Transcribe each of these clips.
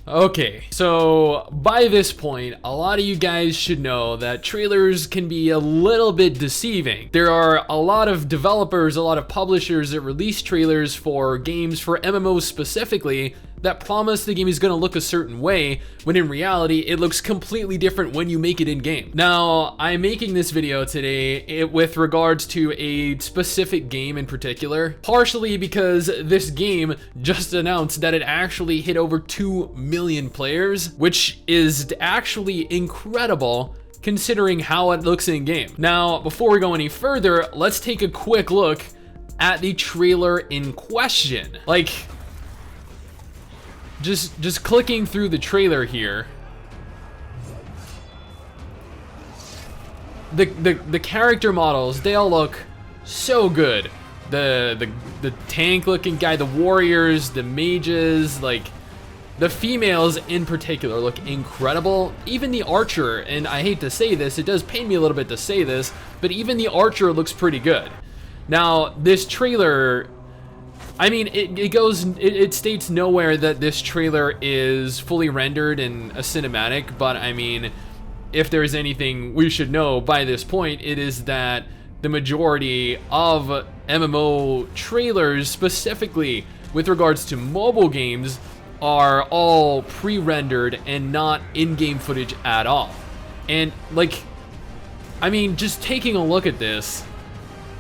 Okay, so by this point, a lot of you guys should know that trailers can be a little bit deceiving. There are a lot of developers, a lot of publishers that release trailers for games, for MMOs specifically, that promise the game is going to look a certain way, when in reality, it looks completely different when you make it in-game. Now, I'm making this video today with regards to a specific game in particular, partially because this game just announced that it actually hit over 2 million players, which is actually incredible considering how it looks in-game. Now, before we go any further, let's take a quick look at the trailer in question. Like, just clicking through the trailer here, the character models, they all look so good. The tank looking guy, the warriors, the mages, like the females in particular look incredible. Even the archer, and I hate to say this, it does pain me a little bit to say this, but even the archer looks pretty good. Now, this trailer, I mean, it states nowhere that this trailer is fully rendered in a cinematic, but I mean, if there's anything we should know by this point, it is that the majority of MMO trailers, specifically with regards to mobile games, are all pre-rendered and not in-game footage at all. And like, I mean, just taking a look at this,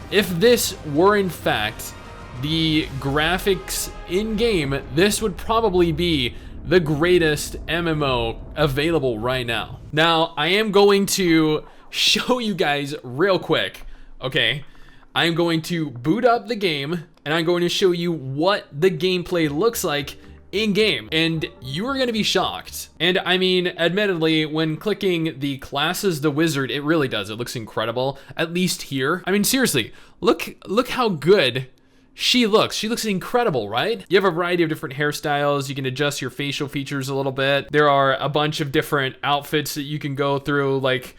if this were in fact the graphics in-game, this would probably be the greatest MMO available right now. Now, I am going to show you guys real quick, okay? I'm going to boot up the game, and I'm going to show you what the gameplay looks like in-game, and you are going to be shocked. And I mean, admittedly, when clicking the classes, the wizard, it really does. It looks incredible, at least here. I mean, seriously, look how good she looks. She looks incredible, right? You have a variety of different hairstyles. You can adjust your facial features a little bit. There are a bunch of different outfits that you can go through, like,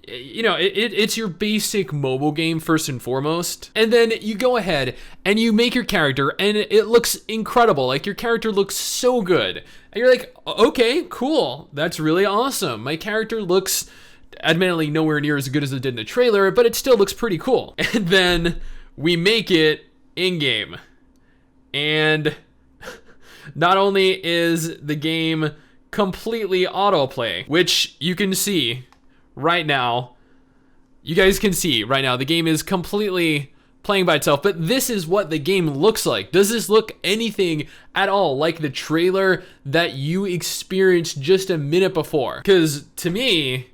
you know, it's your basic mobile game first and foremost. And then you go ahead and you make your character and it looks incredible. Like, your character looks so good. And you're like, okay, cool. That's really awesome. My character looks admittedly nowhere near as good as it did in the trailer, but it still looks pretty cool. And then we make it in-game. And not only is the game completely autoplay, which you can see right now, you guys can see right now, the game is completely playing by itself, but this is what the game looks like. Does this look anything at all like the trailer that you experienced just a minute before? Because to me,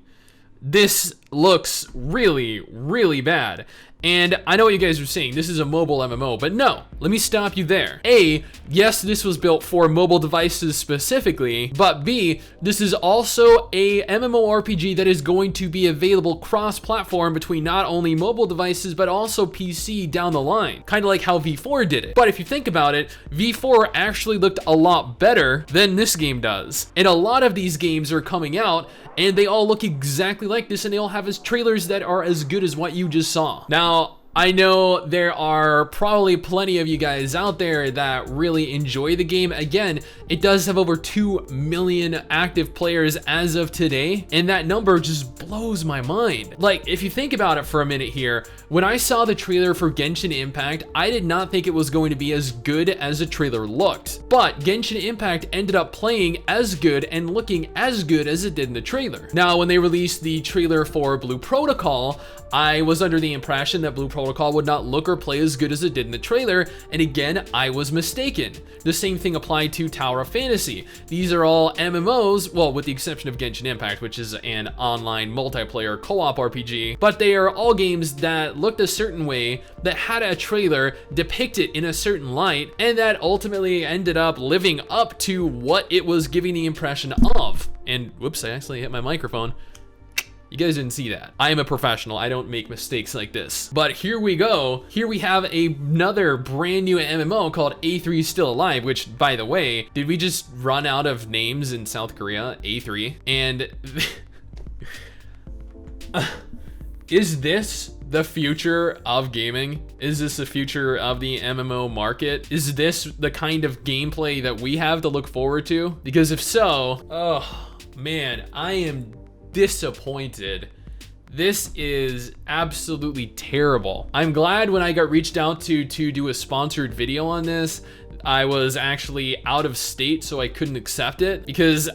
this looks really, really bad. And I know what you guys are saying, this is a mobile MMO, but no, let me stop you there. A, yes, this was built for mobile devices specifically, but B, this is also a MMORPG that is going to be available cross-platform between not only mobile devices, but also PC down the line. Kind of like how V4 did it. But if you think about it, V4 actually looked a lot better than this game does. And a lot of these games are coming out, and they all look exactly like this, and they all have trailers that are as good as what you just saw. Now, I know there are probably plenty of you guys out there that really enjoy the game. Again, it does have over 2 million active players as of today, and that number just blows my mind. Like, if you think about it for a minute here, when I saw the trailer for Genshin Impact, I did not think it was going to be as good as the trailer looked. But Genshin Impact ended up playing as good and looking as good as it did in the trailer. Now, when they released the trailer for Blue Protocol, I was under the impression that Blue Protocol would not look or play as good as it did in the trailer, and again, I was mistaken. The same thing applied to Tower of Fantasy. These are all MMOs, well, with the exception of Genshin Impact, which is an online multiplayer co-op RPG, but they are all games that looked a certain way, that had a trailer depict it in a certain light, and that ultimately ended up living up to what it was giving the impression of. And whoops, I actually hit my microphone. You guys didn't see that. I am a professional. I don't make mistakes like this. But here we go. Here we have another brand new MMO called A3 Still Alive, which, by the way, did we just run out of names in South Korea? A3. And is this the future of gaming? Is this the future of the MMO market? Is this the kind of gameplay that we have to look forward to? Because if so, oh man, I am disappointed. This is absolutely terrible. I'm glad when I got reached out to do a sponsored video on this, I was actually out of state, so I couldn't accept it, because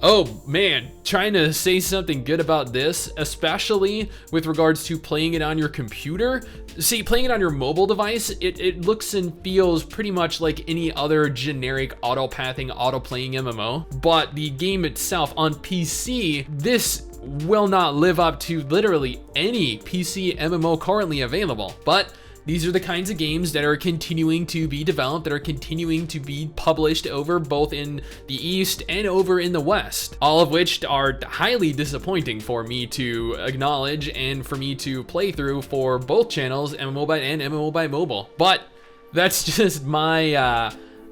oh man, trying to say something good about this, especially with regards to playing it on your computer. See, playing it on your mobile device, it looks and feels pretty much like any other generic auto-pathing, auto-playing MMO. But the game itself on PC, this will not live up to literally any PC MMO currently available. But these are the kinds of games that are continuing to be developed, that are continuing to be published over both in the East and over in the West, all of which are highly disappointing for me to acknowledge and for me to play through for both channels, MMO by and MMO by Mobile. But that's just my,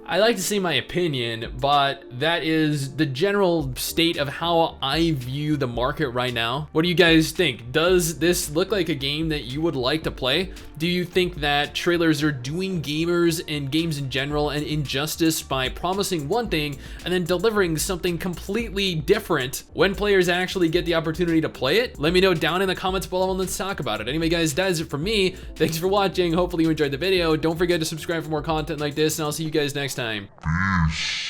I like to say my opinion, but that is the general state of how I view the market right now. What do you guys think? Does this look like a game that you would like to play? Do you think that trailers are doing gamers and games in general an injustice by promising one thing and then delivering something completely different when players actually get the opportunity to play it? Let me know down in the comments below and let's talk about it. Anyway guys, that is it for me. Thanks for watching. Hopefully you enjoyed the video. Don't forget to subscribe for more content like this, and I'll see you guys next time. Peace.